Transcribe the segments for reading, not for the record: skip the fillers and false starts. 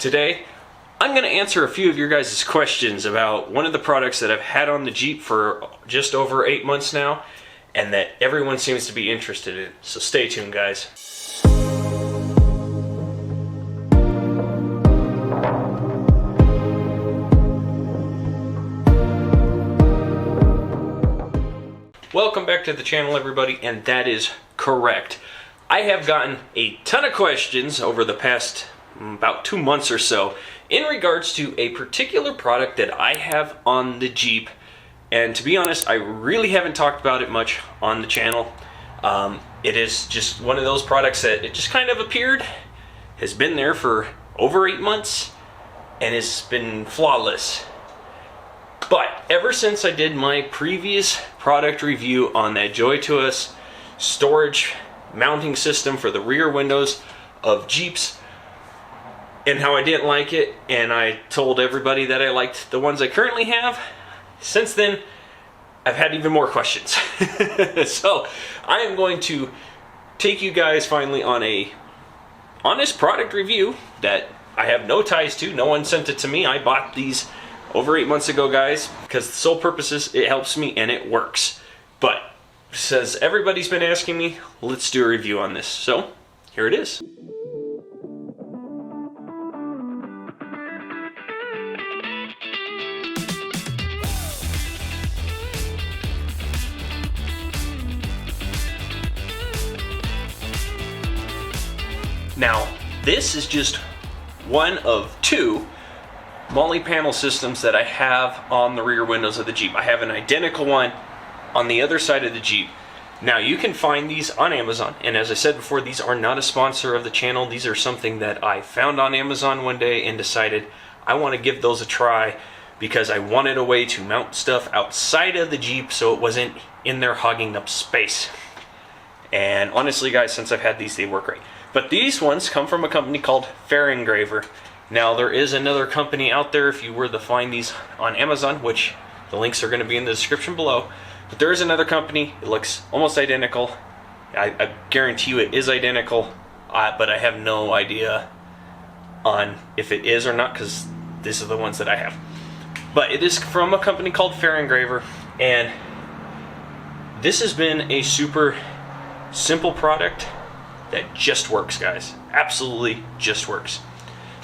Today, I'm going to answer a few of your guys' questions about one of the products that I've had on the Jeep for just over 8 months now, and that everyone seems to be interested in. So stay tuned, guys. Welcome back to the channel, everybody, and that is correct. I have gotten a ton of questions over the past about 2 months or so in regards to a particular product that I have on the Jeep, and to be honest, I really haven't talked about it much on the channel. It is just one of those products that it just kind of appeared, has been there for over 8 months, and has been flawless. But ever since I did my previous product review on that Joy to Us storage mounting system for the rear windows of Jeeps, and how I didn't like it, and I told everybody that I liked the ones I currently have, since then I've had even more questions. So I am going to take you guys finally on a honest product review that I have no ties to. No one sent it to me. I bought these over 8 months ago, guys, because the sole purpose is it helps me and it works. But since everybody's been asking me, let's do a review on this. So here it is. Now, this is just one of two Molle panel systems that I have on the rear windows of the Jeep. I have an identical one on the other side of the Jeep. Now, you can find these on Amazon, and as I said before, these are not a sponsor of the channel. These are something that I found on Amazon one day and decided I want to give those a try because I wanted a way to mount stuff outside of the Jeep so it wasn't in there hogging up space. And honestly, guys, since I've had these, they work great. But these ones come from a company called Furyengraver. Now, there is another company out there if you were to find these on Amazon, which the links are going to be in the description below. But there is another company. It looks almost identical. I guarantee you it is identical, but I have no idea on if it is or not because these are the ones that I have. But it is from a company called Furyengraver, and this has been a super simple product that just works, guys. Absolutely just works.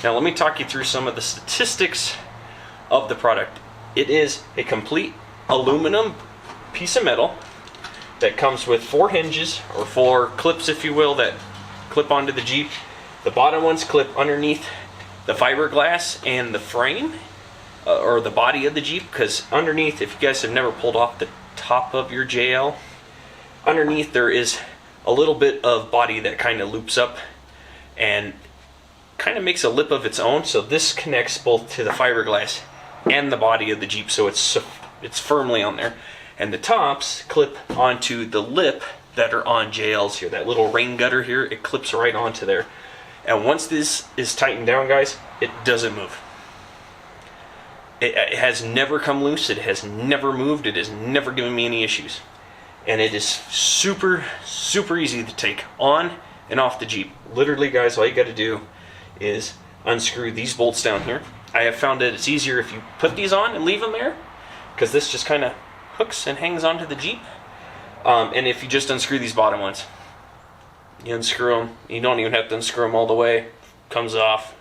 Now let me talk you through some of the statistics of the product. It is a complete aluminum piece of metal that comes with 4 hinges, or 4 clips if you will, that clip onto the Jeep. The bottom ones clip underneath the fiberglass and the frame, or the body of the Jeep, because underneath, if you guys have never pulled off the top of your JL, underneath there is a little bit of body that kind of loops up and kind of makes a lip of its own. So this connects both to the fiberglass and the body of the Jeep, so it's firmly on there. And the tops clip onto the lip that are on JLs here. That little rain gutter here, it clips right onto there. And once this is tightened down, guys, it doesn't move. It has never come loose. It has never moved. It has never given me any issues. And it is super, super easy to take on and off the Jeep. Literally, guys, all you got to do is unscrew these bolts down here. I have found that it's easier if you put these on and leave them there, because this just kind of hooks and hangs onto the Jeep. And if you just unscrew these bottom ones, you unscrew them. You don't even have to unscrew them all the way. Comes off.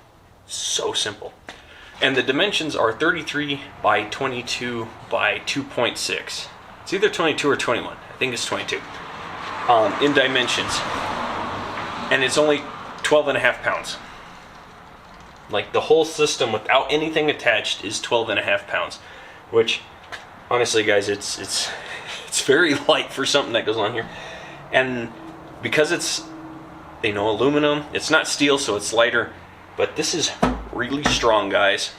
So simple. And the dimensions are 33 by 22 by 2.6. It's either 22 or 21. I think it's 22 in dimensions. And it's only 12.5 pounds. Like, the whole system without anything attached is 12.5 pounds, which honestly, guys, it's very light for something that goes on here. And because it's, you know, aluminum, it's not steel, so it's lighter, but this is really strong, guys.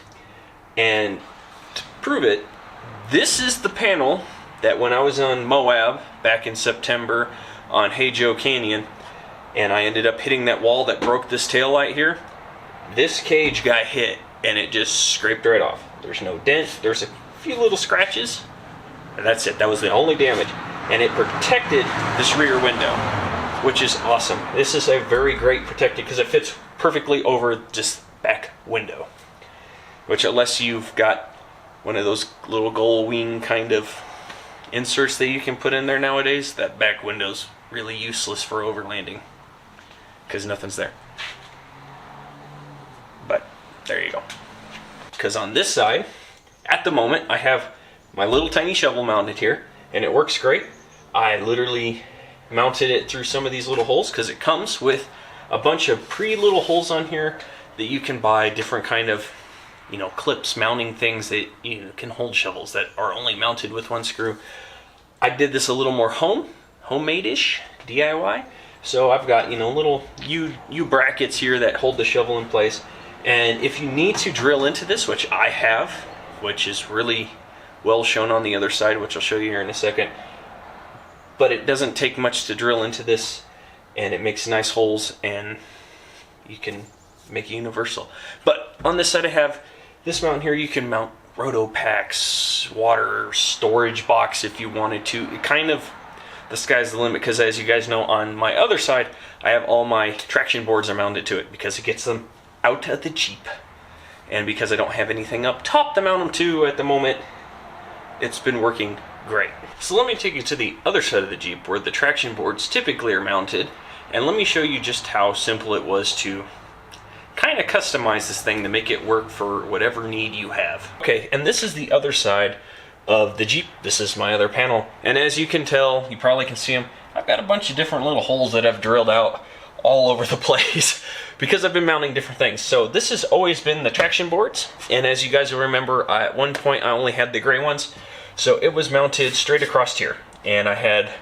And to prove it, this is the panel that when I was on Moab back in September on Hey Joe Canyon, and I ended up hitting that wall that broke this tail light here, this cage got hit and it just scraped right off. There's no dent. There's a few little scratches, and that's it. That was the only damage, and it protected this rear window, which is awesome. This is a very great protected, because it fits perfectly over just back window. Which, unless you've got one of those little gull wing kind of inserts that you can put in there nowadays, that back window's really useless for overlanding because nothing's there. But there you go. Because on this side, at the moment, I have my little tiny shovel mounted here, and it works great. I literally mounted it through some of these little holes because it comes with a bunch of little holes on here that you can buy, different kind of, you know, clips, mounting things that you can hold shovels that are only mounted with one screw. I did this a little more homemade-ish, DIY. So I've got, you know, little U brackets here that hold the shovel in place. And if you need to drill into this, which I have, which is really well shown on the other side, which I'll show you here in a second, but it doesn't take much to drill into this, and it makes nice holes, and you can make it universal. But on this side I have this mount here. You can mount roto packs, water storage box if you wanted to. It kind of, the sky's the limit, because as you guys know, on my other side I have all my traction boards are mounted to it because it gets them out of the Jeep, and because I don't have anything up top to mount them to at the moment, it's been working great. So let me take you to the other side of the Jeep where the traction boards typically are mounted, and let me show you just how simple it was to kind of customize this thing to make it work for whatever need you have. Okay, and this is the other side of the Jeep. This is my other panel, and as you can tell, you probably can see them, I've got a bunch of different little holes that I've drilled out all over the place because I've been mounting different things. So this has always been the traction boards, and as you guys will remember, at one point I only had the gray ones, so it was mounted straight across here, and I had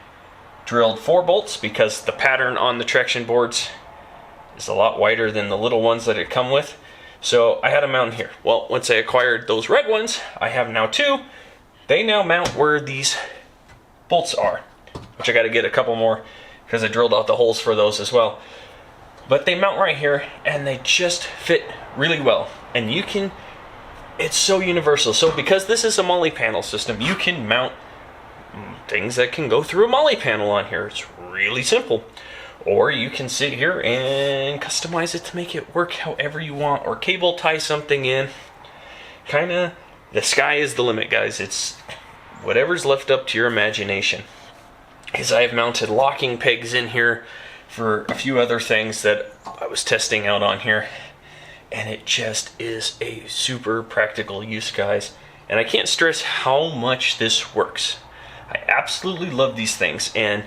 drilled 4 bolts because the pattern on the traction boards is a lot wider than the little ones that it come with. So I had them mounted here. Well, once I acquired those red ones, I have now 2. They now mount where these bolts are, which I got to get a couple more because I drilled out the holes for those as well. But they mount right here, and they just fit really well. And you can, it's so universal. So because this is a Molle panel system, you can mount things that can go through a Molle panel on here. It's really simple. Or you can sit here and customize it to make it work however you want, or cable tie something in. Kinda, the sky is the limit, guys. It's whatever's left up to your imagination. Because I have mounted locking pegs in here for a few other things that I was testing out on here, and it just is a super practical use, guys, and I can't stress how much this works. I absolutely love these things, and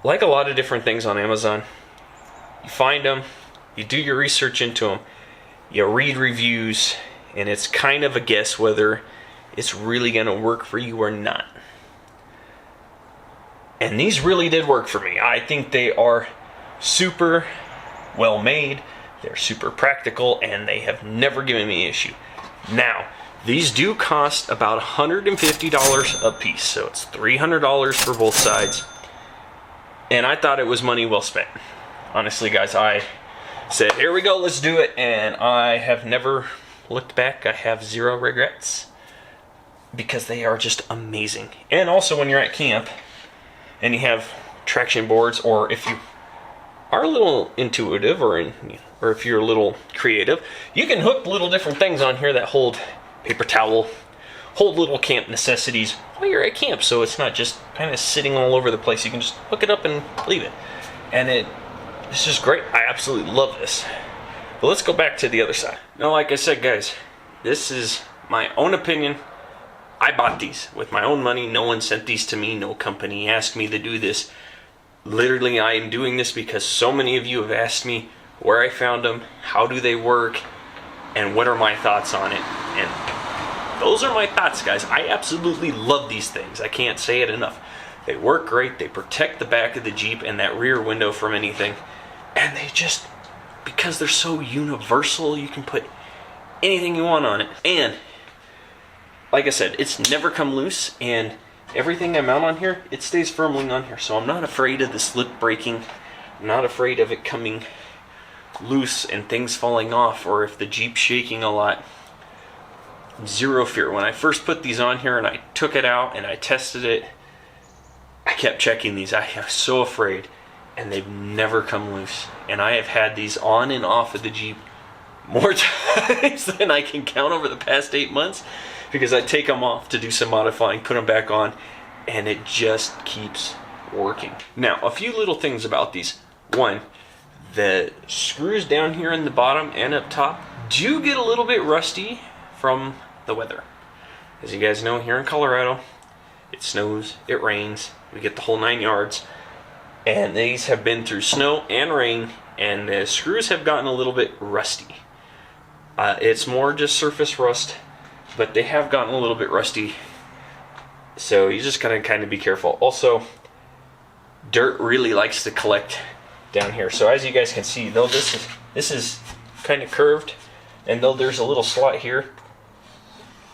like a lot of different things on Amazon, you find them, you do your research into them, you read reviews, and it's kind of a guess whether it's really going to work for you or not. And these really did work for me. I think they are super well made, they're super practical, and they have never given me an issue. Now, these do cost about $150 a piece, so it's $300 for both sides. And I thought it was money well spent. Honestly, guys, I said, here we go, let's do it, and I have never looked back. I have 0 regrets because they are just amazing. And also when you're at camp and you have traction boards, or if you are a little intuitive, or if you're a little creative, you can hook little different things on here that hold paper towel, hold little camp necessities while you're at camp, so it's not just kind of sitting all over the place. You can just hook it up and leave it, and it's just great. I absolutely love this. But let's go back to the other side. Now, like I said, guys, this is my own opinion. I bought these with my own money. No one sent these to me. No company asked me to do this. Literally, I am doing this because so many of you have asked me where I found them, how do they work, and what are my thoughts on it. And those are my thoughts, guys. I absolutely love these things. I can't say it enough. They work great. They protect the back of the Jeep and that rear window from anything. And they just, because they're so universal, you can put anything you want on it. And like I said, it's never come loose, and everything I mount on here, it stays firmly on here. So I'm not afraid of the slip breaking. I'm not afraid of it coming loose and things falling off, or if the Jeep's shaking a lot. 0 fear. When I first put these on here and I took it out and I tested it, I kept checking these. I was so afraid, and they've never come loose. And I have had these on and off of the Jeep more times than I can count over the past 8 months, because I take them off to do some modifying, put them back on, and it just keeps working. Now, a few little things about these. One, the screws down here in the bottom and up top do get a little bit rusty from the weather. As you guys know, here in Colorado, it snows, it rains, we get the whole 9 yards, and these have been through snow and rain, and the screws have gotten a little bit rusty. It's more just surface rust, but they have gotten a little bit rusty, so you just gotta kind of be careful. Also, dirt really likes to collect down here. So as you guys can see, though this is kind of curved, and though there's a little slot here,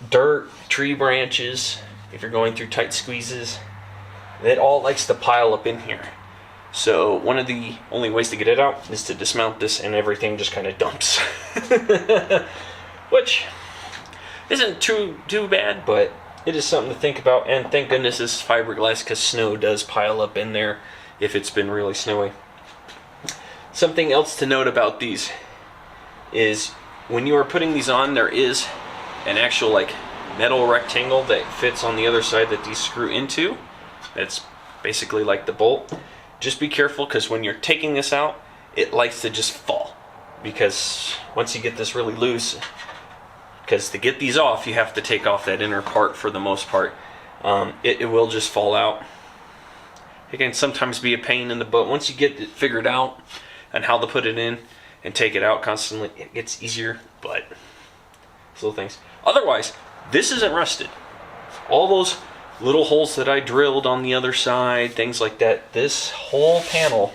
dirt, tree branches, if you're going through tight squeezes, it all likes to pile up in here. So one of the only ways to get it out is to dismount this, and everything just kind of dumps. Which isn't too bad, but it is something to think about. And thank goodness this is fiberglass, because snow does pile up in there if it's been really snowy. Something else to note about these is when you are putting these on, there is an actual like metal rectangle that fits on the other side that these screw into. That's basically like the bolt. Just be careful, because when you're taking this out, it likes to just fall, because once you get this really loose, because to get these off, you have to take off that inner part for the most part. It will just fall out. It can sometimes be a pain in the butt. Once you get it figured out and how to put it in and take it out constantly, it gets easier, but it's little things. Otherwise, this isn't rusted. All those little holes that I drilled on the other side, things like that, this whole panel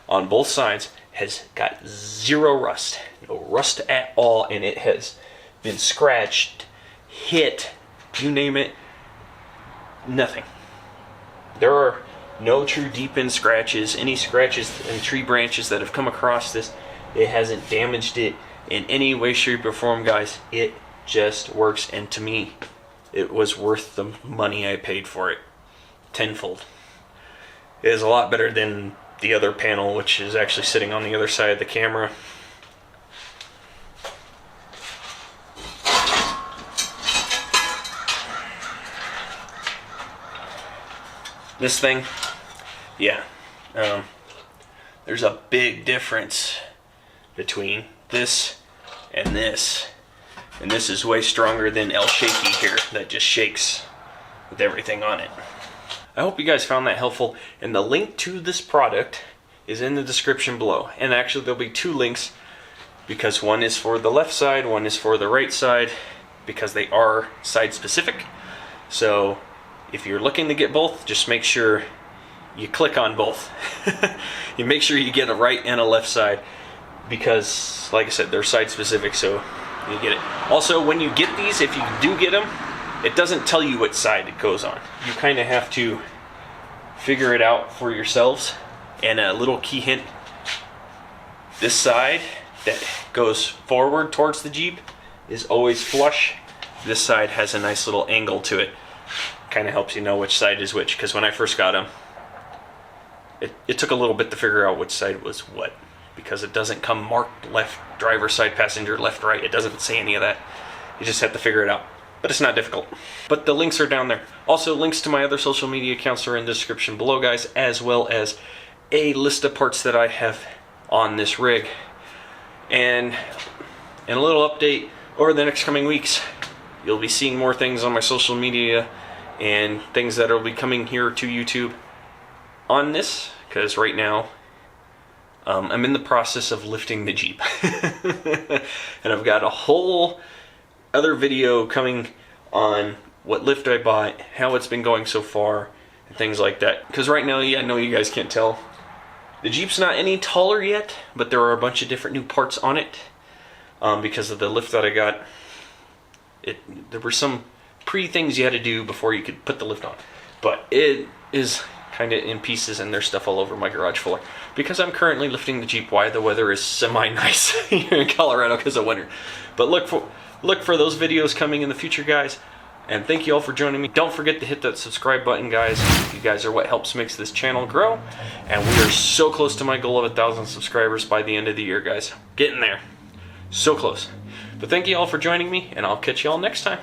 on both sides has got zero rust. No rust at all, and it has been scratched, hit, you name it, nothing. There are no true deep in scratches. Any scratches and tree branches that have come across this, it hasn't damaged it in any way, shape, or form, guys. It just works, and to me, it was worth the money I paid for it, tenfold. It is a lot better than the other panel, which is actually sitting on the other side of the camera. This thing, yeah, there's a big difference between this and this. And this is way stronger than El Shaky here, that just shakes with everything on it. I hope you guys found that helpful, and the link to this product is in the description below. And actually there'll be two links, because one is for the left side, one is for the right side, because they are side specific. So if you're looking to get both, just make sure you click on both. You make sure you get a right and a left side, because like I said, they're side specific, so you get it. Also, when you get these, if you do get them, it doesn't tell you what side it goes on. You kind of have to figure it out for yourselves. And a little key hint, this side that goes forward towards the Jeep is always flush. This side has a nice little angle to it. Kind of helps you know which side is which, because when I first got them, it took a little bit to figure out which side was what, because it doesn't come marked left driver side passenger, left right. It doesn't say any of that. You just have to figure it out. But it's not difficult. But the links are down there. Also, links to my other social media accounts are in the description below, guys, as well as a list of parts that I have on this rig. And a little update, over the next coming weeks, you'll be seeing more things on my social media and things that will be coming here to YouTube on this, because right now I'm in the process of lifting the Jeep. And I've got a whole other video coming on what lift I bought, how it's been going so far, and things like that. Because right now, yeah, I know you guys can't tell, the Jeep's not any taller yet, but there are a bunch of different new parts on it because of the lift that I got. There were some things you had to do before you could put the lift on, but it is kind of in pieces, and there's stuff all over my garage floor because I'm currently lifting the Jeep while the weather is semi-nice here in Colorado because of winter. But look for those videos coming in the future, guys. And thank you all for joining me. Don't forget to hit that subscribe button, guys. You guys are what helps makes this channel grow. And we are so close to my goal of 1,000 subscribers by the end of the year, guys. Getting there. So close. But thank you all for joining me, and I'll catch you all next time.